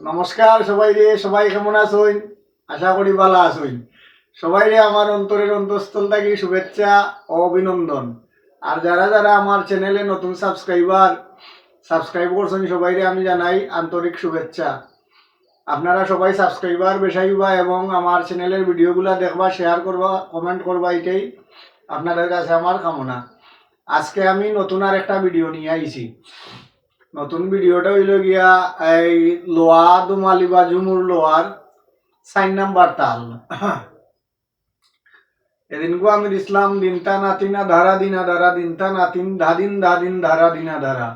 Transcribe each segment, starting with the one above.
নমস্কার সবাই রে, সবাই কেমন আছেন? আশা করি ভালো আছেন। সবাই রে আমার অন্তরের অন্তঃস্থল থেকে শুভেচ্ছা ও অভিনন্দন। আর যারা যারা আমার চ্যানেলে নতুন সাবস্ক্রাইব করছেন সবাই রে আমি জানাই আন্তরিক শুভেচ্ছা। আপনারা সবাই সাবস্ক্রাইবার বেসাইবা এবং আমার চ্যানেলের ভিডিওগুলো দেখবা, শেয়ার করবা, কমেন্ট করবা, এটাই আপনাদের কাছে আমার কামনা। আজকে আমি নতুন আর একটা ভিডিও নিয়ে আইছি। নতুন ভিডিওটা হইল গিয়া এই লোয়া দুমালি বা ঝুমুর লোয়ার 4 নাম্বার তাল। এদিনকু আমি দিছিলাম দিনটা নাতিনা ধারা দিনা ধারা দিনটা নাতিন ধাদিন ধাদিন ধারা দিনা ধারা।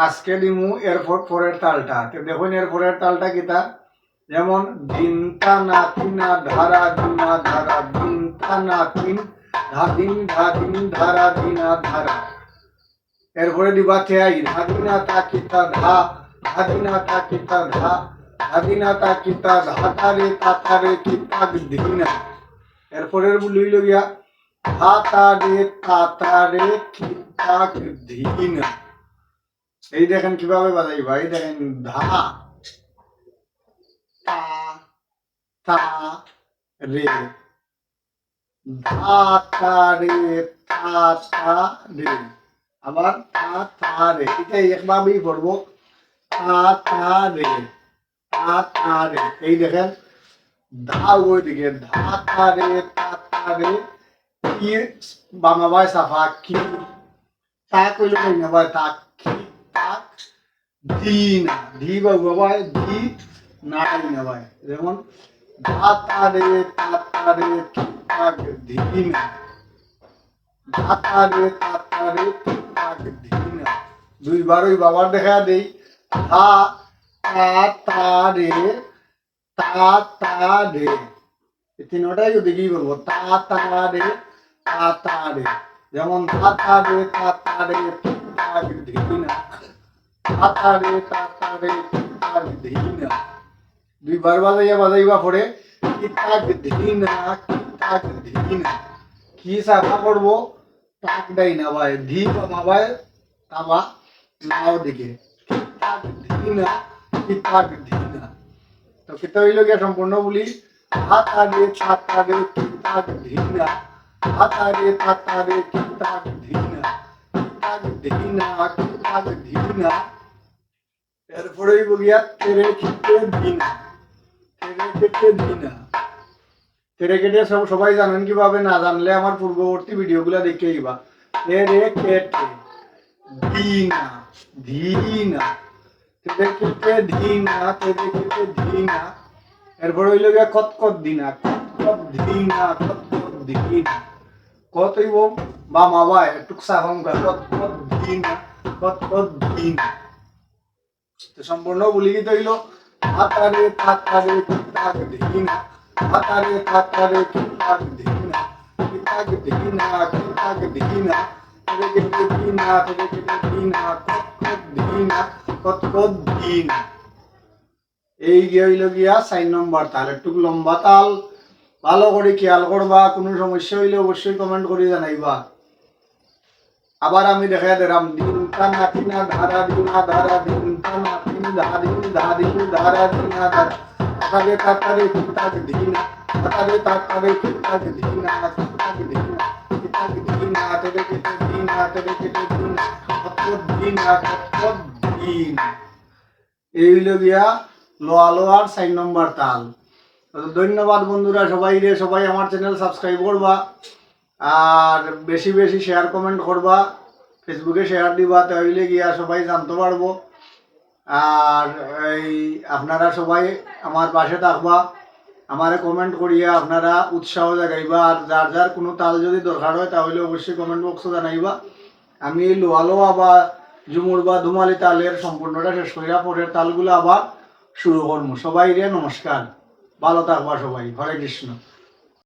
আজকে দিমু এরপর পরের তালটা। দেখুন এরপরের তালটা কিতা, যেমন দিনটা নাতিনা ধারা দিনা ধারা দিনটা নাতিন ধাদিন ধাদিন ধারা দিনা ধারা। এরপরে দিবা থেয়াই ধাদিনা তা কিতা ধা ধাদিনা তা কিতা ধা ধাদিনা তা কিতা ধাতারে তাতারে কিতা ধিনা। এরপরের বলিল গিয়া ধাতারে তাতারে কিতা ধিনা। এই দেখেন কিভাবে বাজাইবা, এই দেখেন ধা তা তা রে ধা তা রে তা তা রে, আবার তা তা রে। এটাই একভাবেই পড়বো, তা তা রে তা তা রে। এই দেখেন ধা ওই দিকে ধা তা রে তা তা রে, কি বাংলায় সাফা কি তা কইলে কই না ভাই, তাক কি তাক দি না দি বাবাই দি নাই না ভাই। যেমন ধা তা রে তা তা রে কি তাক দি না, ধা তা রে তা তা রে কি তাক দি না। দুইবার ওই বাবার দেখা দেই, ধা তা তা রে তা তা রে। এই তিনটাই যদি কি বলবো, তা তা রে তা তা রে। যেমন ধা তা রে তা তা রে কি তাক দি না, ধা তা রে তা তা রে কি তাক দি না। দুইবার বাজাইবা পরে কি তাক দি না কি তাক দি না। কি সাফা করবো, তাক দেয় না ভাই, ধি কমাবাই তাবা নাও দিকে কি তাক দি না কি তাক দি না। তো কিতা হইল গিয়া সম্পূর্ণ বলি, হাতারে ছাতারে কি তাক দি না, হাতারে তাতারে কি তাক দি না, কি তাক দি না কি তাক দি না। এরপরে হইব গিয়া তেরে খেতে দি না, তেরে খেতে দি না। তেরে কেটে সবাই জানেন কিভাবে, না জানলে আমার পূর্ববর্তী ভিডিওগুলো দেখে আইবা। তেরে কেটে দি না ধি না, তেরে কেটে ধি না তেরে কেটে ধি না। এরপর হইল গিয়া কত কত দি না, কত কত ধি না কত কত ধি না। কত হইব বা মাবা একটু সাহম কত কত ধি না কত কত ধি না। তো সম্পূর্ণ বলি কি হইল, হাতারে তাতারে কি তাক ধি না, হাতারে তাতারে কি তাক ধি না, কি তাক ধি না কি তাক ধি না। তেরে কেটে ধি না তেরে কেটে ধি না কত কত ধি না কত কত ধি না। এই হইল গিয়া 4 নম্বর তাল। একটু লম্বা তাল, ভালো করে খেয়াল করবা। কোনো সমস্যা হইলে অবশ্যই কমেন্ট করে জানাইবা। আবার আমি দেখা দিলাম দিনটা নাতিনা ধারা দিনা ধারা দিনটা নাতিন ধাদিন ধাদিন ধারা দিনা ধারা। তাতারে তাতারে কি তাক দি না, তাতারে তাতারে কি তাক দি না কি তাক দি না, কি তাক দি না তেরে কেটে দি না তেরে কেটে দি না কত দি না কত দি না। এই হইল গিয়া লোয়া লোয়ার 4 নম্বর তাল। ধন্যবাদ বন্ধুরা সবাই রে, সবাই আমার চ্যানেল সাবস্ক্রাইব করবা আর বেশি বেশি শেয়ার কমেন্ট করবা, ফেসবুকে শেয়ার দিবা, তাহলে গিয়া সবাই জানতে পারবো। আর এই আপনারা সবাই আমার পাশে থাকবা, আমারে কমেন্ট করিয়া আপনারা উৎসাহ জাগাইবা। আর যার যার কোনো তাল যদি দরকার হয় তাহলে অবশ্যই কমেন্ট বক্সে জানাইবা। আমি এই লোয়া লোয়া বা ঝুমুর বা ধুমালি তালের সম্পূর্ণটা শেষ করিয়া পরের তালগুলো আবার শুরু করবো। সবাই রে নমস্কার, ভালো থাকবা সবাই, হরে কৃষ্ণ।